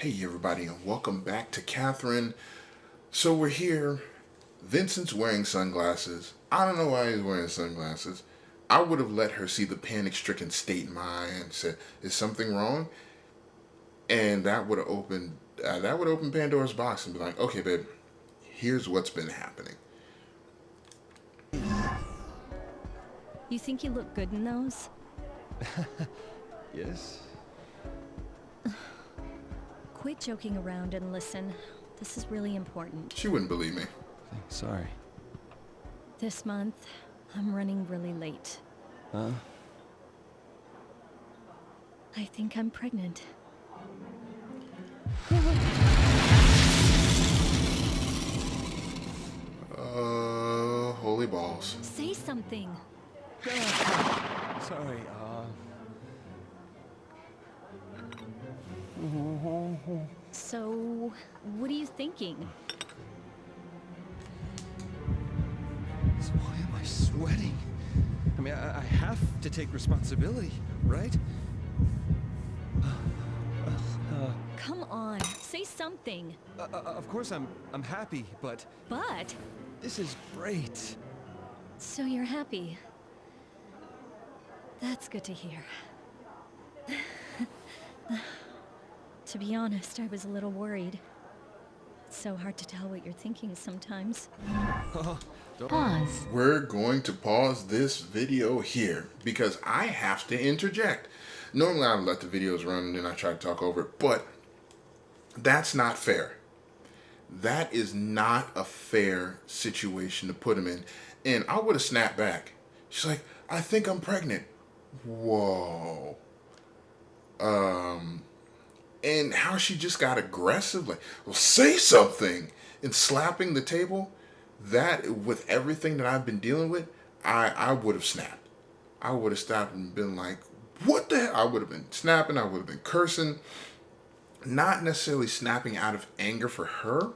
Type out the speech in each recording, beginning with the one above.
Hey everybody, and welcome back to Katherine. So we're here. Vincent's wearing sunglasses. I don't know why he's wearing sunglasses. I would have let her see the panic-stricken state in my eye and said, "Is something wrong?" And that would open Pandora's box and be like, "Okay, babe, here's what's been happening." You think you look good in those? Yes? Quit joking around and listen. This is really important. She wouldn't believe me. Thanks, sorry. This month, I'm running really late. Huh? I think I'm pregnant. Holy balls. Say something. Sorry, So, what are you thinking? So why am I sweating? I mean, I have to take responsibility, right? Come on, say something. Of course I'm happy, but But, this is great. so you're happy. That's good to hear. To be honest, I was a little worried. It's so hard to tell what you're thinking sometimes. Pause. We're going to pause this video here because I have to interject. Normally I would let the videos run and then I try to talk over it, but that's not fair. That is not a fair situation to put him in. And I would have snapped back. She's like, "I think I'm pregnant." Whoa. And how she just got aggressive, like, "Well, say something," and slapping the table. That, with everything that I've been dealing with, I would have snapped. I would have stopped and been like, "What the hell?" I would have been snapping. I would have been cursing. Not necessarily snapping out of anger for her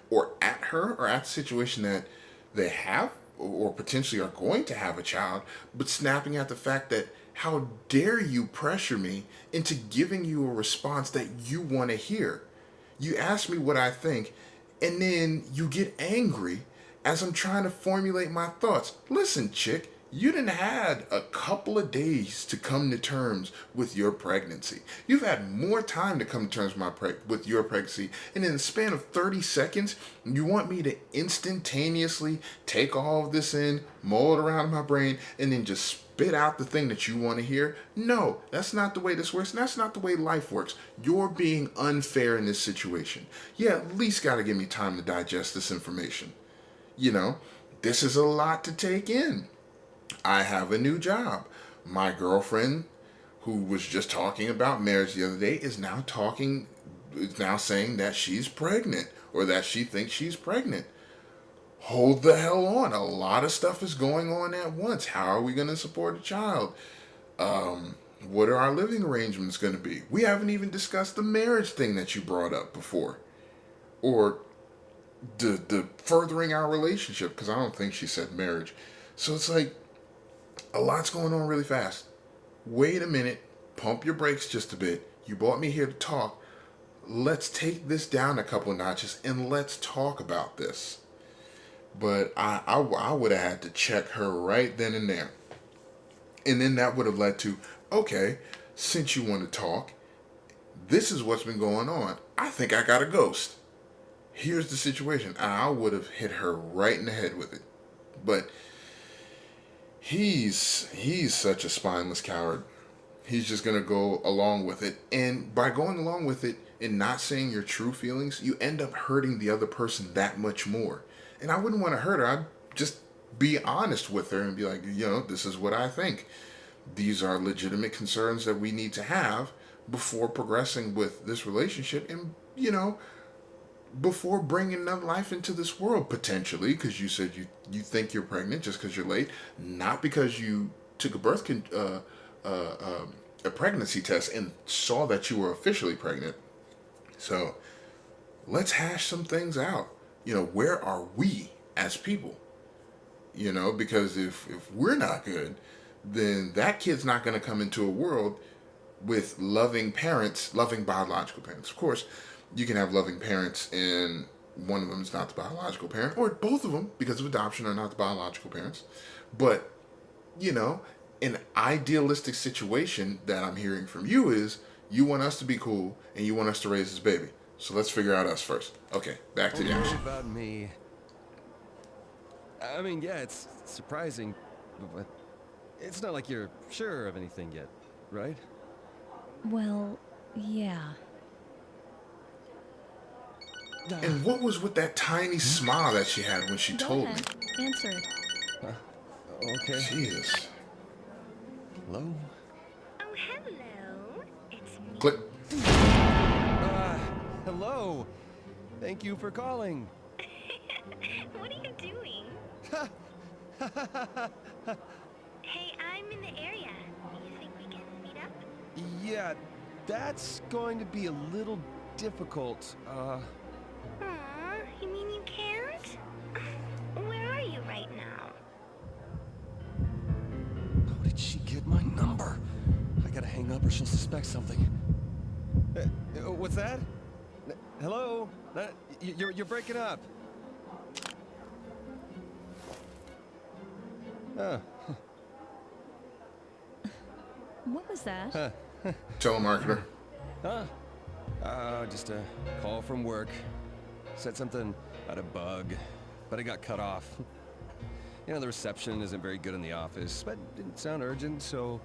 or at the situation that they have or potentially are going to have a child, but snapping at the fact that how dare you pressure me into giving you a response that you want to hear. You ask me what I think, and then you get angry as I'm trying to formulate my thoughts. Listen, chick, you done had a couple of days to come to terms with your pregnancy. You've had more time to come to terms with your pregnancy. And in the span of 30 seconds, you want me to instantaneously take all of this in, mull it around in my brain, and then just spit out the thing that you want to hear? No, that's not the way this works. And that's not the way life works. You're being unfair in this situation. Yeah, at least got to give me time to digest this information. This is a lot to take in. I have a new job. My girlfriend, who was just talking about marriage the other day, is now saying that she's pregnant or that she thinks she's pregnant. Hold the hell on. A lot of stuff is going on at once. How are we going to support a child? What are our living arrangements going to be? We haven't even discussed the marriage thing that you brought up before. Or the furthering our relationship, because I don't think she said marriage. So it's like, a lot's going on really fast. Wait a minute. Pump your brakes just a bit. You brought me here to talk. Let's take this down a couple of notches and let's talk about this. But I would have had to check her right then and there. And then that would have led to, okay, since you want to talk, this is what's been going on. I think I got a ghost. Here's the situation. I would have hit her right in the head with it. But he's such a spineless coward. He's just going to go along with it. And by going along with it and not saying your true feelings, you end up hurting the other person that much more. And I wouldn't want to hurt her. I'd just be honest with her and be like, this is what I think. These are legitimate concerns that we need to have before progressing with this relationship and, before bringing another life into this world, potentially, because you said you think you're pregnant just because you're late, not because you took a pregnancy test and saw that you were officially pregnant. So let's hash some things out. Where are we as people? Because if we're not good, then that kid's not going to come into a world with loving parents, loving biological parents. Of course, you can have loving parents and one of them is not the biological parent, or both of them, because of adoption, are not the biological parents. But, you know, an idealistic situation that I'm hearing from you is you want us to be cool and you want us to raise this baby. So let's figure out us first. Okay, back to the action. About me. I mean, yeah, it's surprising, but it's not like you're sure of anything yet, right? Well, yeah. And what was with that tiny smile that she had when she Go told ahead. me? Answer it. Okay. Jesus. Hello? Oh, hello. It's me. Click. Hello. Thank you for calling. What are you doing? Hey, I'm in the area. You think we can meet up? Yeah, that's going to be a little difficult. Aw, you mean you can't? Where are you right now? How did she get my number? I gotta hang up or she'll suspect something. What's that? Hello? You're breaking up. Oh. What was that? Telemarketer. Huh? Just a call from work. Said something about a bug, but it got cut off. You know, the reception isn't very good in the office, but it didn't sound urgent, so...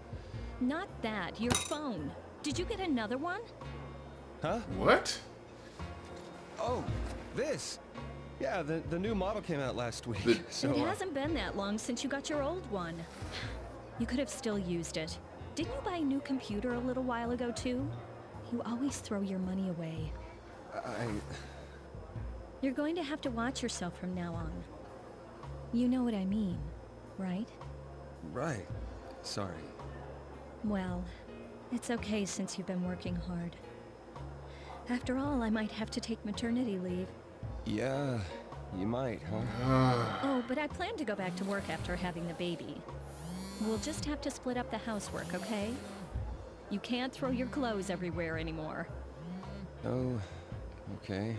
Not that. Your phone. Did you get another one? Huh? What? Oh, this. Yeah, the new model came out last week, The- so... It hasn't been that long since you got your old one. You could have still used it. Didn't you buy a new computer a little while ago, too? You always throw your money away. You're going to have to watch yourself from now on. You know what I mean, right? Right. Sorry. Well, it's okay since you've been working hard. After all, I might have to take maternity leave. Yeah, you might, huh? Oh, but I plan to go back to work after having the baby. We'll just have to split up the housework, okay? You can't throw your clothes everywhere anymore. Oh, okay.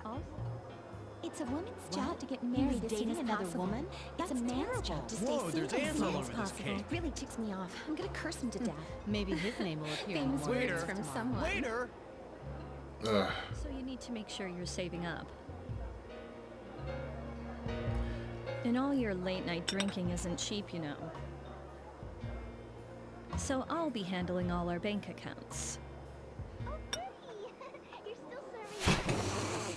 Also, it's a woman's job to get married as soon as possible. Woman? It's a man's job to stay Whoa, single there's as ants long all as over this possible. cake. It really ticks me off. I'm gonna curse him to death. Maybe his name will appear on the Famous warrant words Waiter. from someone. Waiter! Ugh. So you need to make sure you're saving up. And all your late-night drinking isn't cheap, you know. So I'll be handling all our bank accounts. Oh, goody. You're still serving.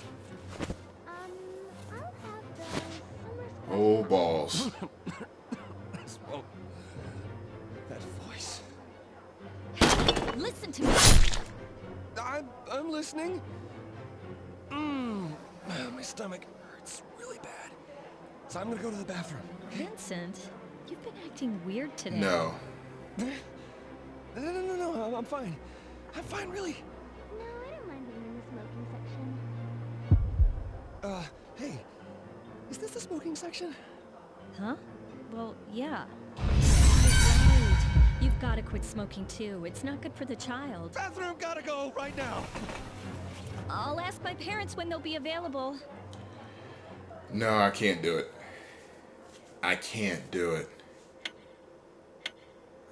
I'll have the summer Oh, balls. Oh, that voice. Listen to me! I'm listening. My stomach hurts really bad. So I'm gonna go to the bathroom. Vincent, you've been acting weird today. No. No, I'm fine. I'm fine, really. No, I don't mind being in the smoking section. Hey, is this the smoking section? Huh? Well, yeah. Right. You've got to quit smoking too. It's not good for the child. Bathroom gotta go right now. I'll ask my parents when they'll be available. No, I can't do it. I can't do it.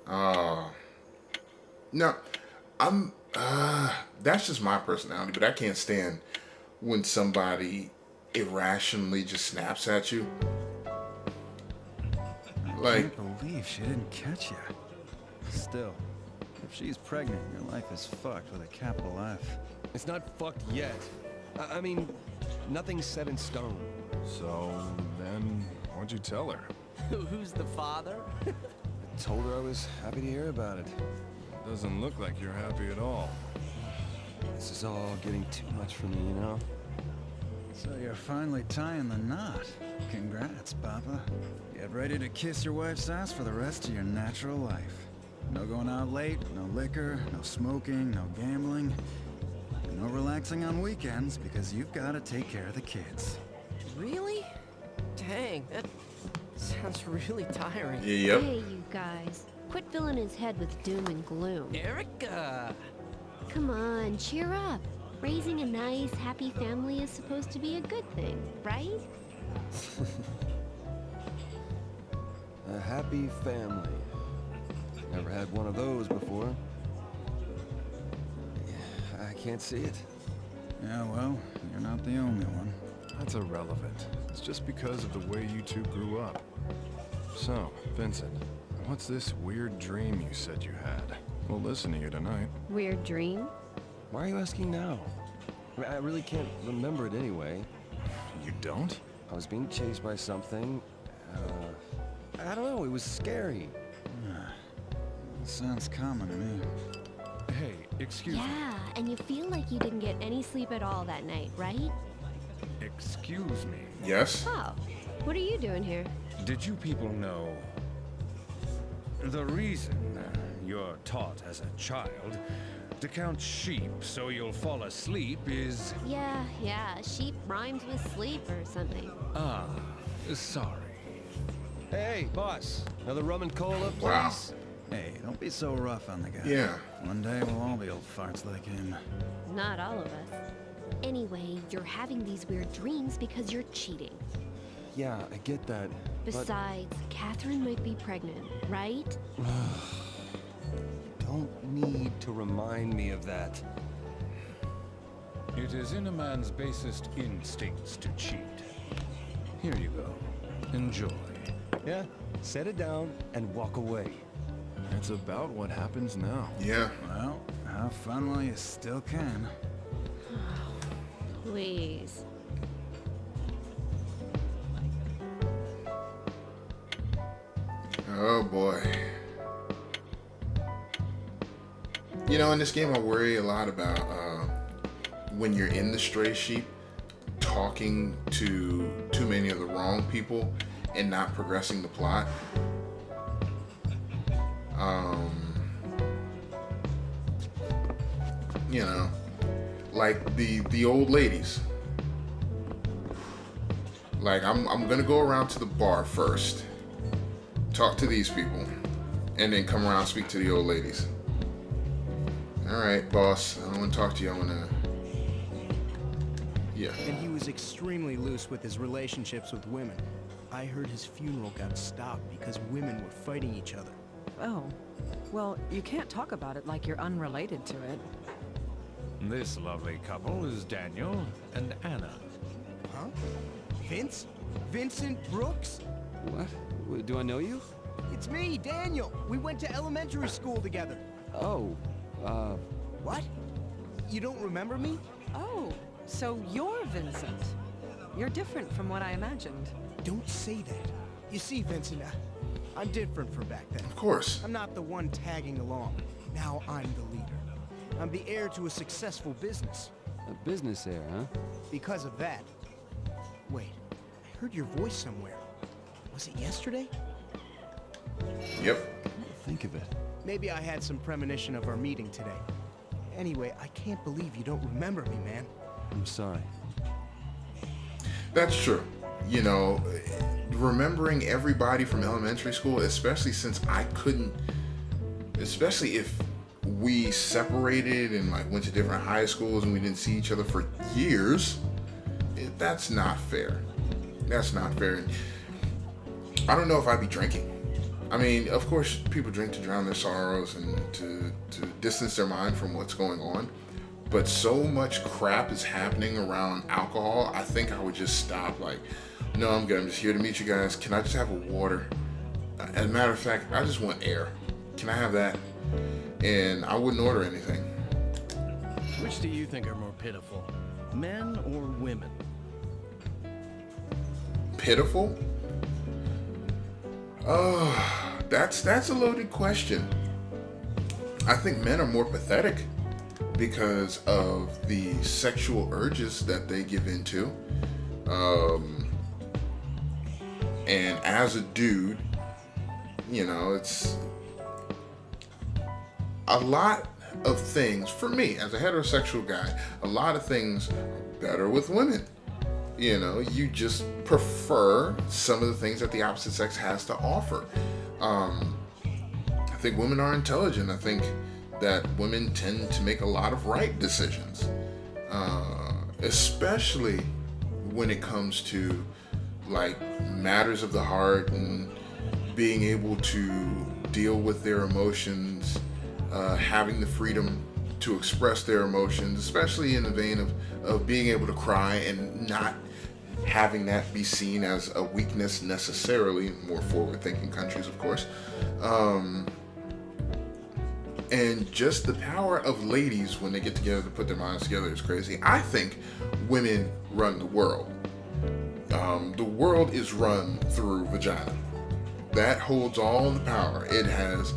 Oh. No, that's just my personality, but I can't stand when somebody irrationally just snaps at you. Like, I can't believe she didn't catch you. Still, if she's pregnant, your life is fucked with a capital F. It's not fucked yet. I mean, nothing's set in stone. So, then, what'd you tell her? Who's the father? I told her I was happy to hear about it. Doesn't look like you're happy at all. This is all getting too much for me, you know? So you're finally tying the knot. Congrats, Papa. Get ready to kiss your wife's ass for the rest of your natural life. No going out late, no liquor, no smoking, no gambling. No relaxing on weekends because you've got to take care of the kids. Really? Dang, that sounds really tiring. yep. Hey, you guys. Quit filling his head with doom and gloom. Erica! Come on, cheer up. Raising a nice, happy family is supposed to be a good thing, right? A happy family. Never had one of those before. I can't see it. Yeah, well, you're not the only one. That's irrelevant. It's just because of the way you two grew up. So, Vincent, what's this weird dream you said you had? We'll listen to you tonight. Weird dream? Why are you asking now? I really can't remember it anyway. You don't? I was being chased by something. I don't know, it was scary. Sounds common to me. Hey, excuse me. Yeah, and you feel like you didn't get any sleep at all that night, right? Excuse me. Yes? Oh, what are you doing here? Did you people know the reason you're taught as a child to count sheep so you'll fall asleep is... Yeah, sheep rhymes with sleep or something. Ah, sorry. Hey, boss. Another rum and cola, please? Wow. Hey, don't be so rough on the guy. Yeah. One day we'll all be old farts like him. Not all of us. Anyway, you're having these weird dreams because you're cheating. Yeah, I get that. Besides, Katherine might be pregnant, right? Don't need to remind me of that. It is in a man's basest instincts to cheat. Here you go. Enjoy. Yeah, set it down and walk away. It's about what happens now. Yeah. Well, have fun while you still can. Please. Oh boy. You know, in this game, I worry a lot about when you're in the stray sheep, talking to too many of the wrong people and not progressing the plot. You know, like the old ladies. Like I'm gonna go around to the bar first, talk to these people, and then come around and speak to the old ladies. All right, boss. I don't want to talk to you. I want to. Yeah. And he was extremely loose with his relationships with women. I heard his funeral got stopped because women were fighting each other. Oh. Well, you can't talk about it like you're unrelated to it. This lovely couple is Daniel and Anna. Huh? Vince? Vincent Brooks? What? Do I know you? It's me, Daniel. We went to elementary school together. Oh, What? You don't remember me? Oh, so you're Vincent. You're different from what I imagined. Don't say that. You see, Vincent, I'm different from back then. Of course. I'm not the one tagging along. Now I'm the leader. I'm the heir to a successful business. a business heir, huh? Because of that. Wait, I heard your voice somewhere. Was it yesterday? Yep. Think of it. Maybe I had some premonition of our meeting today. Anyway, I can't believe you don't remember me, man. I'm sorry. That's true. You know, remembering everybody from elementary school, especially since I couldn't, especially if we separated and like went to different high schools and we didn't see each other for years, that's not fair. That's not fair. And I don't know if I'd be drinking. I mean, of course, people drink to drown their sorrows and to distance their mind from what's going on. But so much crap is happening around alcohol, I think I would just stop. Like, no, I'm good. I'm just here to meet you guys. Can I just have a water? As a matter of fact, I just want air. Can I have that? And I wouldn't order anything. Which do you think are more pitiful, men or women? Pitiful? That's a loaded question. I think men are more pathetic because of the sexual urges that they give into. And as a dude, you know, it's a lot of things, for me, as a heterosexual guy, a lot of things are better with women. You know, you just prefer some of the things that the opposite sex has to offer. think women are intelligent. I think that women tend to make a lot of right decisions, especially when it comes to like matters of the heart and being able to deal with their emotions, having the freedom to express their emotions, especially in the vein of being able to cry and not having that be seen as a weakness necessarily. More forward-thinking countries, of course. And just the power of ladies when they get together to put their minds together is crazy. I think women run the world. The world is run through vagina. That holds all the power. It has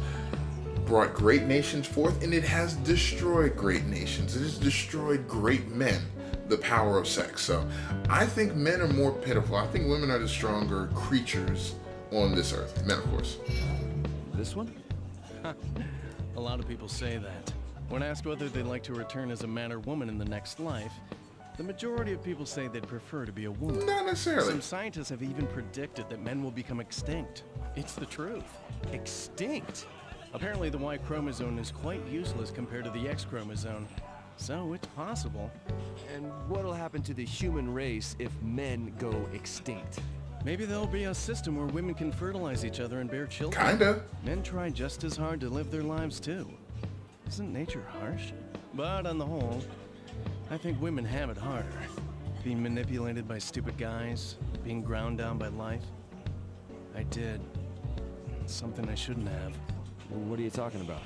brought great nations forth, and it has destroyed great nations. It has destroyed great men, the power of sex. So I think men are more pitiful. I think women are the stronger creatures on this earth. Men, of course. This one? A lot of people say that. When asked whether they'd like to return as a man or woman in the next life, the majority of people say they'd prefer to be a woman. Not necessarily. Some scientists have even predicted that men will become extinct. It's the truth. Extinct? Apparently the Y chromosome is quite useless compared to the X chromosome. So it's possible. And what'll happen to the human race if men go extinct? Maybe there'll be a system where women can fertilize each other and bear children. Kinda. Men try just as hard to live their lives too. Isn't nature harsh? But on the whole, I think women have it harder. Being manipulated by stupid guys, being ground down by life. I did. It's something I shouldn't have. What are you talking about?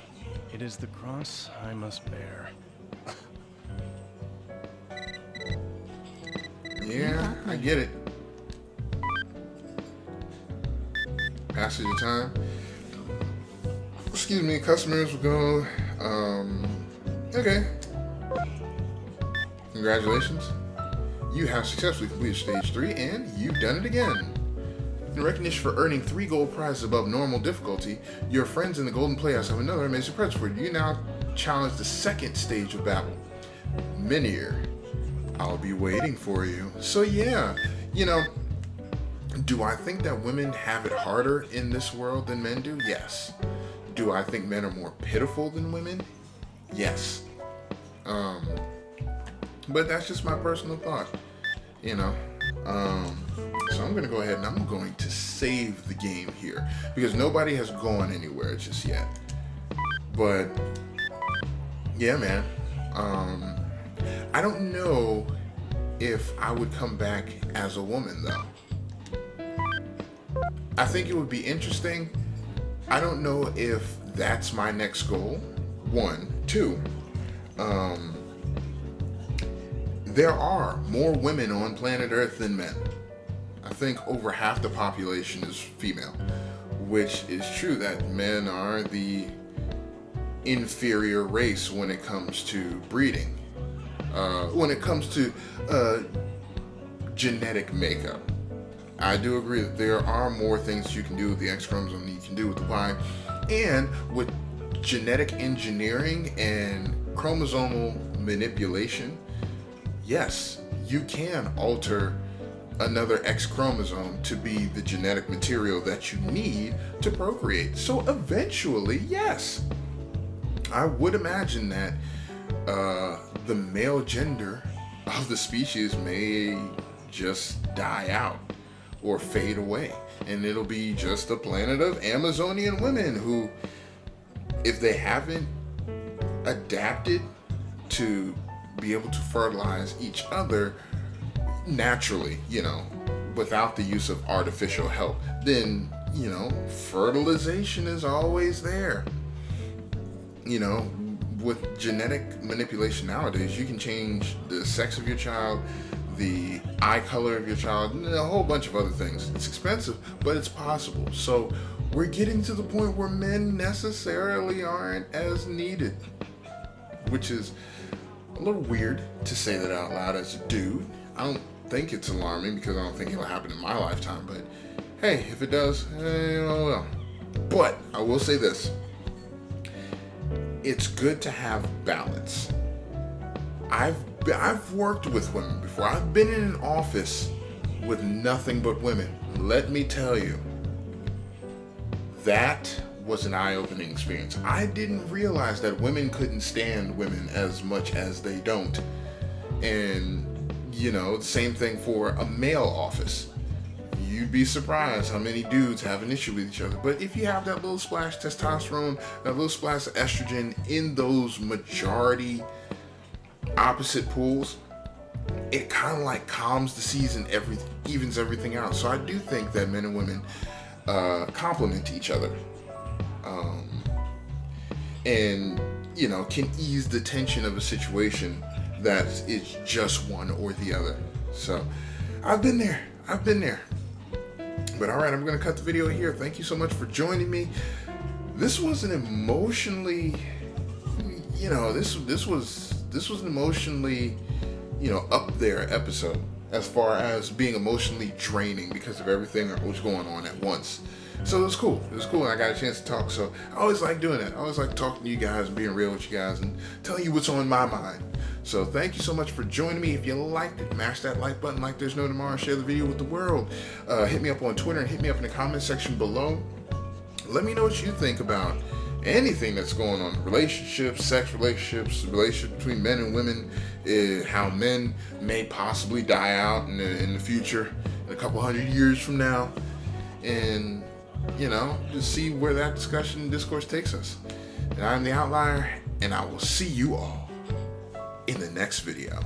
It is the cross I must bear. Yeah, I get it. Passage of time. Excuse me, customers will go. Okay. Congratulations. You have successfully completed stage 3 and you've done it again. In recognition for earning 3 gold prizes above normal difficulty, your friends in the Golden Playhouse have another amazing present for you. You now challenge the second stage of battle. Minier, I'll be waiting for you. So yeah, do I think that women have it harder in this world than men do? Yes. Do I think men are more pitiful than women? Yes. But that's just my personal thought, So I'm going to go ahead and I'm going to save the game here because nobody has gone anywhere just yet. But yeah, man. I don't know if I would come back as a woman though. I think it would be interesting. I don't know if that's my next goal. 1, 2. There are more women on planet Earth than men. I think over half the population is female, which is true that men are the inferior race when it comes to breeding. When it comes to genetic makeup. I do agree that there are more things you can do with the X chromosome than you can do with the Y. And with genetic engineering and chromosomal manipulation, yes, you can alter another X chromosome to be the genetic material that you need to procreate. So eventually, yes, I would imagine that the male gender of the species may just die out or fade away, and it'll be just a planet of Amazonian women who, if they haven't adapted to be able to fertilize each other naturally, without the use of artificial help, then, fertilization is always there. With genetic manipulation nowadays, you can change the sex of your child, the eye color of your child, and a whole bunch of other things. It's expensive, but it's possible. So we're getting to the point where men necessarily aren't as needed, which is a little weird to say that out loud as a dude. I don't think it's alarming because I don't think it'll happen in my lifetime, but hey, if it does, well. But I will say this. It's good to have balance. I've worked with women before. I've been in an office with nothing but women. Let me tell you, that was an eye-opening experience. I didn't realize that women couldn't stand women as much as they don't. And, you know, the same thing for a male office. You'd be surprised how many dudes have an issue with each other. But if you have that little splash of testosterone, that little splash of estrogen in those majority opposite pools, it kind of like calms the seas and evens everything out. So I do think that men and women complement each other, and, you know, can ease the tension of a situation that is just one or the other. So I've been there. But all right, I'm going to cut the video here. Thank you so much for joining me. This was an emotionally, you know, this was an emotionally, you know, up there episode as far as being emotionally draining because of everything that was going on at once. So it was cool. It was cool, and I got a chance to talk. So I always like doing that. I always like talking to you guys and being real with you guys and telling you what's on my mind. So thank you so much for joining me. If you liked it, mash that like button like there's no tomorrow. Share the video with the world. Hit me up on Twitter and hit me up in the comment section below. Let me know what you think about anything that's going on. Relationships, sex relationships, relationships between men and women, how men may possibly die out in the future, in a couple hundred years from now. And, you know, just see where that discussion and discourse takes us. And I'm the Outlier, and I will see you all in the next video.